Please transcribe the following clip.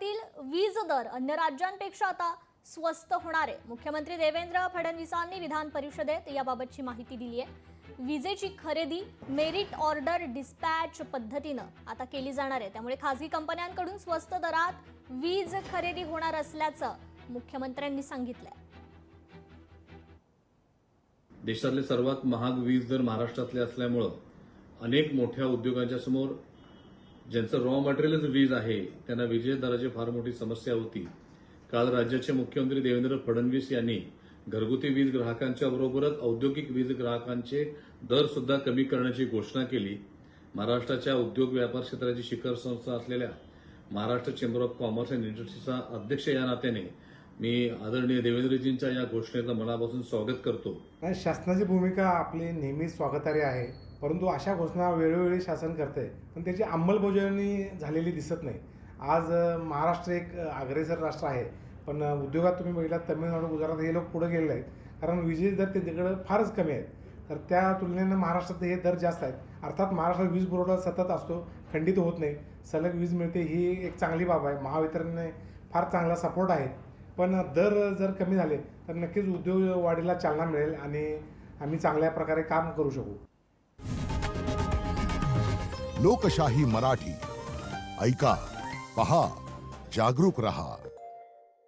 महाराष्ट्रातील वीज दर अन्य राज्यांपेक्षा आता स्वस्त होणार आहे। मुख्यमंत्री देवेंद्र फडणवीसांनी विधान परिषदेत याबाबतची माहिती दिली आहे। विजेची खरेदी मेरिट ऑर्डर डिस्पॅच पद्धतीने आता केली जाणार आहे, त्यामुळे खासगी कंपन्यांकडून स्वस्त दरात वीज खरेदी होणार असल्याचं मुख्यमंत्र्यांनी सांगितलंय। देशातले सर्वात महाग वीज दर महाराष्ट्रातले असल्यामुळे अनेक मोठ्या उद्योगांच्या समोर ज्यांचं रॉ मटेरियलच वीज आहे त्यांना विजेच्या दराची फार मोठी समस्या होती। काल राज्याचे मुख्यमंत्री देवेंद्र फडणवीस यांनी घरगुती वीज ग्राहकांच्या बरोबरच औद्योगिक वीज ग्राहकांचे दर सुद्धा कमी करण्याची घोषणा केली। महाराष्ट्राच्या उद्योग व्यापार क्षेत्राची शिखर संस्था असलेल्या Maharashtra chamber of commerce and इंडस्ट्रीचा अध्यक्ष या नात्याने मी आदरणीय देवेंद्रजींच्या या घोषणेचं मनापासून स्वागत करतो। शासनाची भूमिका आपली नेहमी स्वागतार्ह आहे, परंतु अशा घोषणा वेळोवेळी शासन करते पण त्याची अंमलबजावणी झालेली दिसत नाही। आज महाराष्ट्र एक अग्रेसर राष्ट्र आहे, पण उद्योगात तुम्ही बघितला तमिळनाडू गुजरात हे लोक पुढे गेलेले आहेत, कारण विजेचे दर तिकडे फारच कमी आहेत। तर त्या तुलनेने महाराष्ट्रात हे दर जास्त आहेत। अर्थात महाराष्ट्रात वीज पुरवठा सतत असतो, खंडित होत नाही, सलग वीज मिळते, ही एक चांगली बाब आहे। महावितरणने फार चांगला सपोर्ट आहे, पण दर जर कमी झाले तर नक्कीच उद्योग वाढीला चालना मिळेल आणि आम्ही चांगल्या प्रकारे काम करू शकू। लोकशाही मराठी ऐका, पहा, जागरूक रहा।